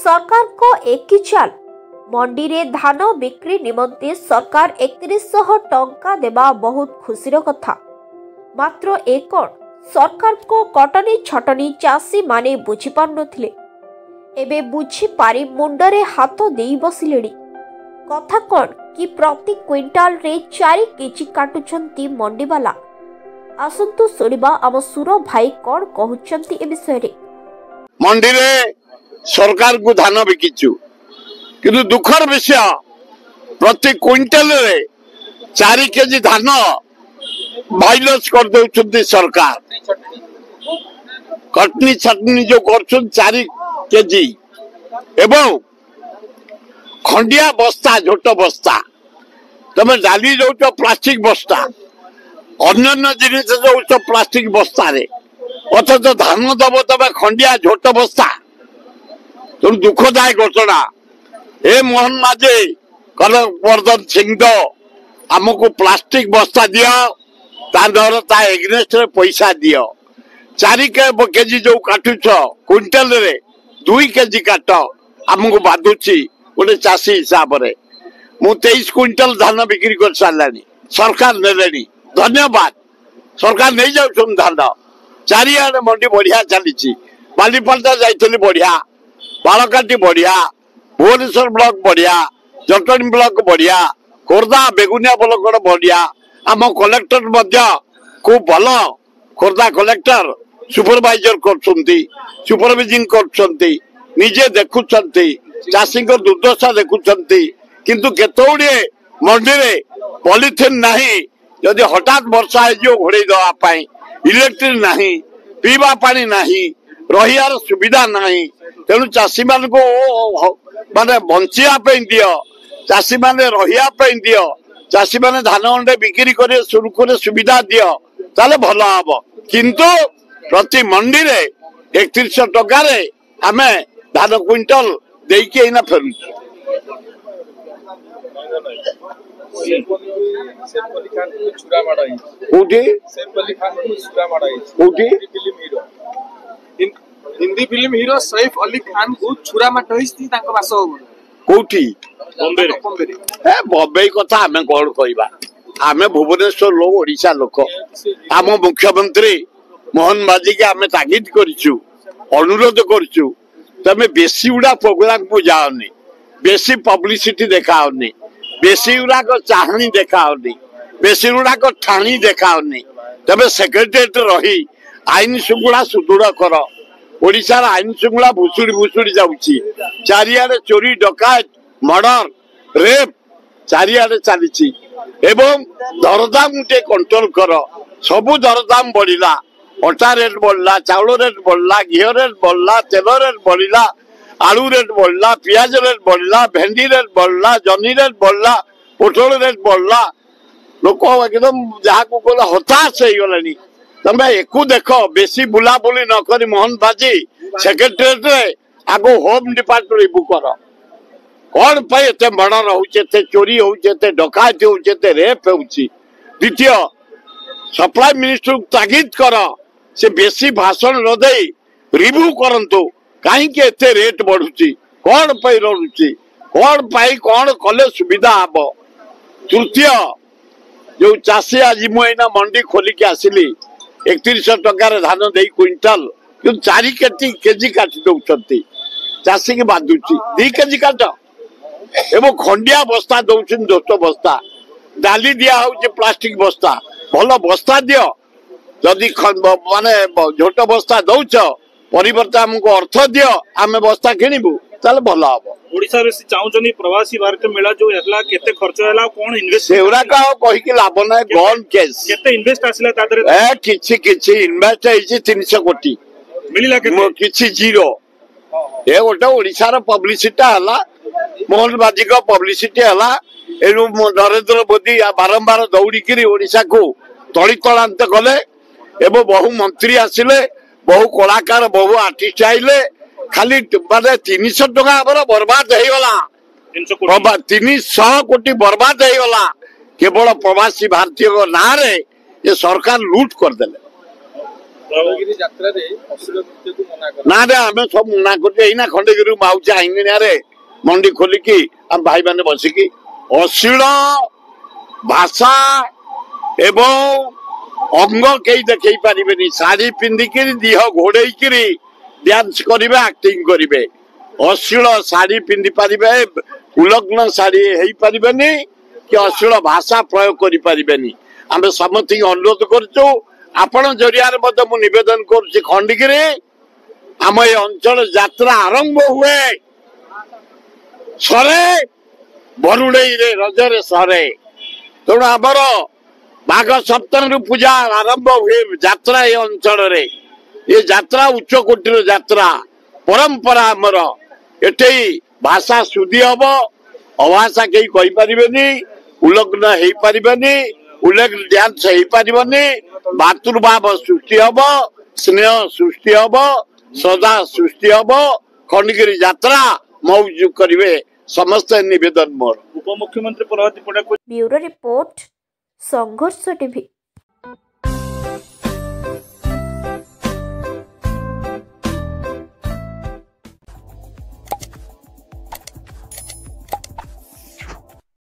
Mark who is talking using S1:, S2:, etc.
S1: सरकार को एक ही चाल मंडी रे धान बिक्री निमंते सरकार 3100 टंका देवा बहुत खुशीर कथा। मात्र एक सरकार को कटनी छटनी चाषी माने बुझी पार नथिले, एबे बुझी पारी मुंडरे हाथ देई बसिलेडी। कथा कौन कि प्रति क्विंटाल रे 4 केजी काटुचंती मंडी वाला। आसंतु सुनिबा आम सुर भाई कौन कहउचंती ए विषय रे।
S2: मंडी रे सरकार को धान बिकिचु किंतु दुखर विषय प्रति क्विंटाल रे 4 केजी धान माइनस कर दउछंती सरकार। कटनी छटनी जो करछन 4 केजी एवं खंडिया बस्ता झोट बस्ता तमे डाली जो प्लास्टिक बस्ता अन्य जिनिस जो प्लास्टिक बस्ता रे अथच धान दब तमे खंडिया झोट बस्ता। तुम दुखदायक घटना ए मोहन माझे कनकवर्धन सिंह आमको प्लास्टिक बस्ता दियो तार ता एग्नेस्ट रे पैसा दियो। 4 केजी जो काटुछ क्विंटल रे 2 केजी काट आमको बाधुची गोटे चाषी हिसाब रे। मु 23 क्विंटल धान बिक्री कर सारानी सरकार ने। धन्यवाद सरकार नहीं जाऊ धान चारिआडे मंडी बढ़िया चली। बालीपाल्टा जाइली बढ़िया, बालकाटी बढ़िया, भुवनेश्वर ब्लॉक बढ़िया, जटणी ब्लॉक बढ़िया, खोर्धा बेगुनिया ब्लॉक बढ़िया। आम कलेक्टर खूब भल खोर्धा कलेक्टर सुपरवाइजर सुपरविजन करजे देखुंट चाषी दुर्दशा देखुंट किंतु केतोड़े मंडी रे पॉलिथिन नहीं। जदि हठात वर्षा घोड़े दवाई इलेक्ट्रिक नहीं, पीवा पानी नहीं, रहियार सुविधा नहीं, तेणु चाषी मान को माने बंचिया दियो, चाषी माने रहिया दियो, चाषी माने धान अंडे बिक्री करे सुरुखुरे सुविधा दियो ताले भल हम। किंतु प्रति मंडी रे 3100 टका रे आमे धान क्विंटल देकी एना फेरु।
S3: हिंदी फिल्म हीरो सैफ अली खान को छुरा माटी
S2: कोठी बम्बे कथा आमे कौन कहबा। आमे भुवनेश्वर लोक ओडिशा लोक आम मुख्यमंत्री मोहन माझी के आमे तागिद करिछु, अनुरोध करिछु तमे बेसी उडा प्रोग्राम को जाओनी, बेसी पब्लिसिटी देखाओनी, बेसी उडा को चाहनी देखाओनी, बेसी उडा को ठाणी देखाओनी। तमे सेक्रेटरीट रही आईन श्रृंखला सुदृढ़ कर। ओडिशा आईन श्रृंखला भुसुड़ी जाउची। चारिआडे चोरी डकायत मर्डर रेप चारिआडे चली एवं दरदाम टे कंट्रोल कर। सबु दरदाम बढ़िला, अटा रेट बढ़ला, चाउल रेट बढ़ला, घी रेट बढ़ला, तेल रेट बढ़िला, आलू रेट बढ़ला, पियाज रेट बढ़ला, भेंडी रेट बढ़ला, जनी रेट बढ़ला, पोटल रेट बढ़ला। लोक एकदम जहाँ को कहला हताश हो गले। तमे एकू देख बेसी बुला बुली न करी मोहन बाजी सेक्रेटरीट रे आगो होम डिपार्टमेंट बुक कर। कौन पे एते मर्डर होउचे, एते चोरी होउचे, एते डकायती होउचे, एते रेप होउची। द्वितीय सप्लाई मिनिस्टर तागिद कर से बेसी भाषण न दे रिव्यू करंतु काहे के एते रेट बढ़ुची, कौन पे रहुची, कौन पाई कौन कले सुविधा हबो। तृतीय जो चाषी आज मुना मंडी खोली के आसिली 3100 टका धान दे क्विंटल 4 केजी काटी दौरान चाषी के बाधुची। 2 केजी काट एवं खंडिया बस्ता दौन दोस्त बस्ता, डाली दिया हो प्लास्टिक बस्ता। भल बस्ता दियो, जदि माने झोट बस्ता दौच परिवर्तन हमको अर्थ दियो आमे बस्ता किनिबु ताले भल हम।
S4: ओडिसा रे चाहउचनी प्रवासी भारतीय मेला जो हला केते खर्च हला, कोन इन्वेस्ट
S2: सेउरा का कहि के लाभ नै। गन केस
S4: केते इन्वेस्ट आसिला तादरे
S2: किछि इन्वेस्ट है 300 कोटी
S4: मिलिला केते
S2: किछि जीरो। ए गोटे ओडिसा रो पब्लिसिटी हला, मोहन बाजी को पब्लिसिटी हला। एनु नरेंद्र मोदी बारंबार दौड़ी करी ओडिसा को तली तलांत गले एवं बहु मंत्री आसिले, बहु कलाकार, बहु आर्टिस्ट आइले। खाली माने 300 टका हमर बर्बाद हो गला। 300 कोटी बर्बाद हो गला केवल प्रवासी भारतीय ना रे ये सरकार लूट कर देले।
S3: ଖଣ୍ଡଗିରି ଯାତ୍ରାରେ ଅଶ୍ଳୀଳ ନୃତ୍ୟକୁ ମନା କର
S2: ନା ରେ ଆମେ ସବୁ ମନା କରୁଛୁ। ଏଇନା ଖଣ୍ଡଗିରି ମାଉଚି ଆଇଙ୍ଗିଣିଆରେ ମଣ୍ଡି ଖୋଲିକି ଆମ ଭାଇମାନେ ବସିକି ଅଶ୍ଳୀଳ ଭାଷା ଏବଂ ଅଙ୍ଗ କେହି ଦେଖେଇ ପାରିବେନି। ଶାଢୀ ପିନ୍ଧିକିରି ଦିହ ଘୋଡେଇକିରି ଡ୍ୟାନ୍ସ କରିବେ, ଆକ୍ଟିଂ କରିବେ। ଅଶ୍ଳୀଳ ଶାଢୀ ପିନ୍ଧି ପାରିବେ, ଉଲଗ୍ନ ଶାଢୀ ହେଇପାରିବେନି କି ଅଶ୍ଳୀଳ ଭାଷା ପ୍ରୟୋଗ କରିପାରିବେନି। ଆମେ ସମସ୍ତଙ୍କୁ ଅନୁରୋଧ କରୁଛୁ। ଆପଣ ଜରିଆରେ ମଧ୍ୟ ମୁଁ ନିବେଦନ କରୁଛି, ଖଣ୍ଡଗିରି ଆମ ଏ ଅଞ୍ଚଳ ଯାତ୍ରା ଆରମ୍ଭ ହୁଏ ସରେ ବରୁଣେଇରେ, ରଜରେ ସରେ। ତେଣୁ ଆମର ମାଘ ସପ୍ତମୀରୁ ପୂଜା ଆରମ୍ଭ ହୁଏ ଯାତ୍ରା ଏ ଅଞ୍ଚଳରେ। ଏ ଯାତ୍ରା ଉଚ୍ଚ କୋଟିର ଯାତ୍ରା, ପରମ୍ପରା ଆମର। ଏଠି ଭାଷା ଶୁଦ୍ଧି ହବ, ଅଭାଷା କେହି କହିପାରିବେନି, ଉଲଗ୍ନ ହେଇପାରିବେନି, ଉଲଗ୍ନ ଡ୍ୟାନ୍ସ ହେଇପାରିବନି। ଭାତୃଭାବ ସୃଷ୍ଟି ହବ, ସ୍ନେହ ସୃଷ୍ଟି ହବ, ଶ୍ରଦ୍ଧା ସୃଷ୍ଟି ହବ। ଖଣ୍ଡଗିରି ଯାତ୍ରା ମଉଜ କରିବେ ସମସ୍ତେ, ନିବେଦନ ମୋର।
S4: उपमुख्यमंत्री प्रभात त्रिपाठी
S1: ब्यूरो रिपोर्ट संघर्ष टीवी।